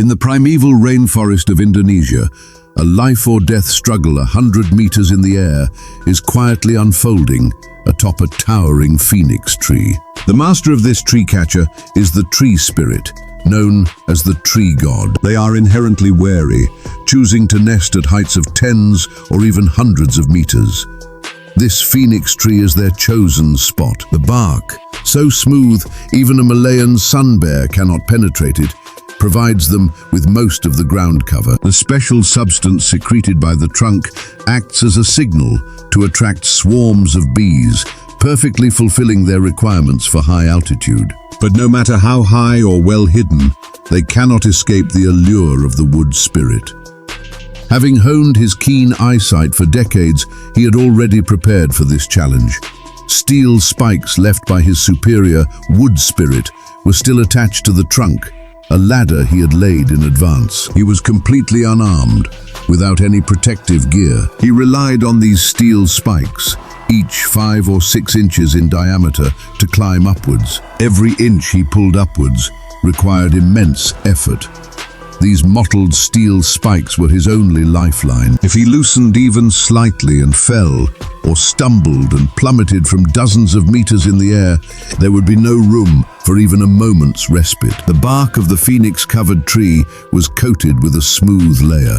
In the primeval rainforest of Indonesia, a life-or-death struggle 100 meters in the air is quietly unfolding atop a towering phoenix tree. The master of this tree catcher is the tree spirit, known as the tree god. They are inherently wary, choosing to nest at heights of tens or even hundreds of meters. This phoenix tree is their chosen spot. The bark, so smooth even a Malayan sun bear cannot penetrate it, provides them with most of the ground cover. The special substance secreted by the trunk acts as a signal to attract swarms of bees, perfectly fulfilling their requirements for high altitude. But no matter how high or well hidden, they cannot escape the allure of the wood spirit. Having honed his keen eyesight for decades, he had already prepared for this challenge. Steel spikes left by his superior wood spirit were still attached to the trunk, a ladder he had laid in advance. He was completely unarmed, without any protective gear. He relied on these steel spikes, each 5 or 6 inches in diameter, to climb upwards. Every inch he pulled upwards required immense effort. These mottled steel spikes were his only lifeline. If he loosened even slightly and fell, or stumbled and plummeted from dozens of meters in the air, there would be no room for even a moment's respite. The bark of the phoenix-covered tree was coated with a smooth layer.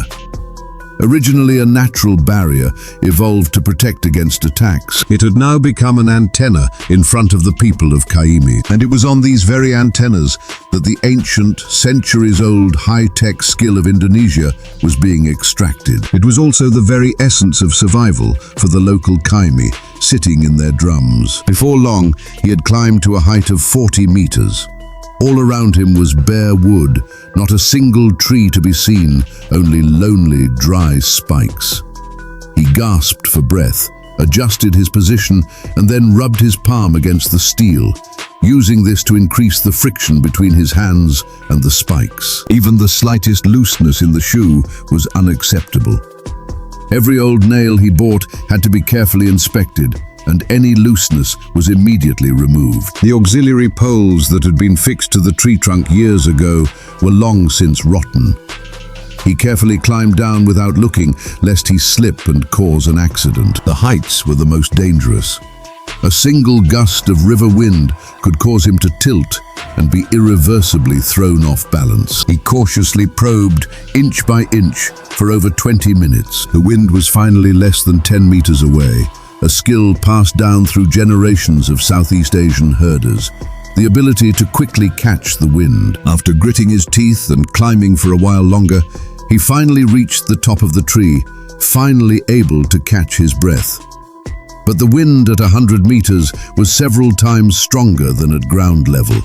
Originally a natural barrier, evolved to protect against attacks, it had now become an antenna in front of the people of Kaimi. And it was on these very antennas that the ancient, centuries-old high-tech skill of Indonesia was being extracted. It was also the very essence of survival for the local Kaimi, sitting in their drums. Before long, he had climbed to a height of 40 meters. All around him was bare wood, not a single tree to be seen, only lonely, dry spikes. He gasped for breath, adjusted his position, and then rubbed his palm against the steel, using this to increase the friction between his hands and the spikes. Even the slightest looseness in the shoe was unacceptable. Every old nail he bought had to be carefully inspected, and any looseness was immediately removed. The auxiliary poles that had been fixed to the tree trunk years ago were long since rotten. He carefully climbed down without looking, lest he slip and cause an accident. The heights were the most dangerous. A single gust of river wind could cause him to tilt and be irreversibly thrown off balance. He cautiously probed, inch by inch, for over 20 minutes. The wind was finally less than 10 meters away, a skill passed down through generations of Southeast Asian herders, the ability to quickly catch the wind. After gritting his teeth and climbing for a while longer, he finally reached the top of the tree, finally able to catch his breath. But the wind at 100 meters was several times stronger than at ground level.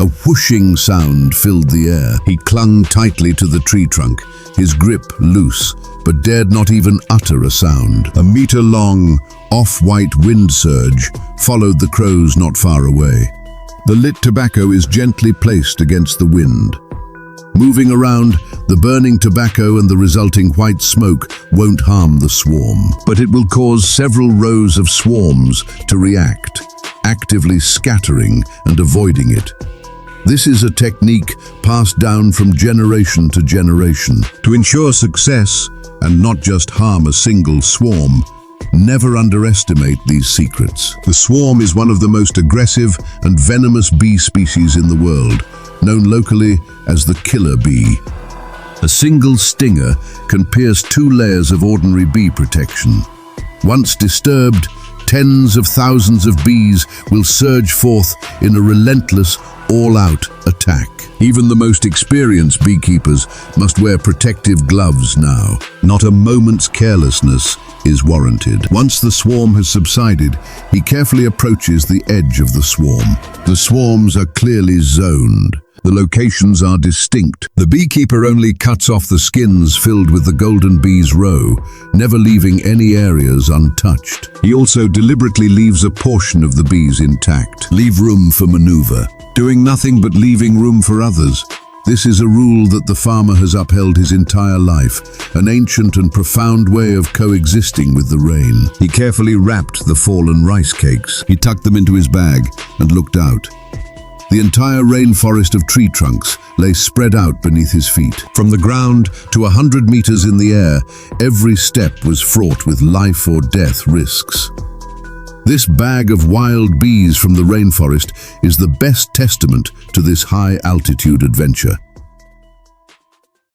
A whooshing sound filled the air. He clung tightly to the tree trunk, his grip loose, but dared not even utter a sound. A meter-long, off-white wind surge followed the crows not far away. The lit tobacco is gently placed against the wind. Moving around, the burning tobacco and the resulting white smoke won't harm the swarm, but it will cause several rows of swarms to react, actively scattering and avoiding it. This is a technique passed down from generation to generation. To ensure success, and not just harm a single swarm, never underestimate these secrets. The swarm is one of the most aggressive and venomous bee species in the world, known locally as the killer bee. A single stinger can pierce 2 layers of ordinary bee protection. Once disturbed, tens of thousands of bees will surge forth in a relentless, all-out attack. Even the most experienced beekeepers must wear protective gloves now. Not a moment's carelessness is warranted. Once the swarm has subsided, he carefully approaches the edge of the swarm. The swarms are clearly zoned. The locations are distinct. The beekeeper only cuts off the skins filled with the golden bee's roe, never leaving any areas untouched. He also deliberately leaves a portion of the bees intact. Leave room for maneuver, doing nothing but leaving room for others. This is a rule that the farmer has upheld his entire life, an ancient and profound way of coexisting with the rain. He carefully wrapped the fallen rice cakes. He tucked them into his bag and looked out. The entire rainforest of tree trunks lay spread out beneath his feet. From the ground to 100 meters in the air, every step was fraught with life or death risks. This bag of wild bees from the rainforest is the best testament to this high-altitude adventure.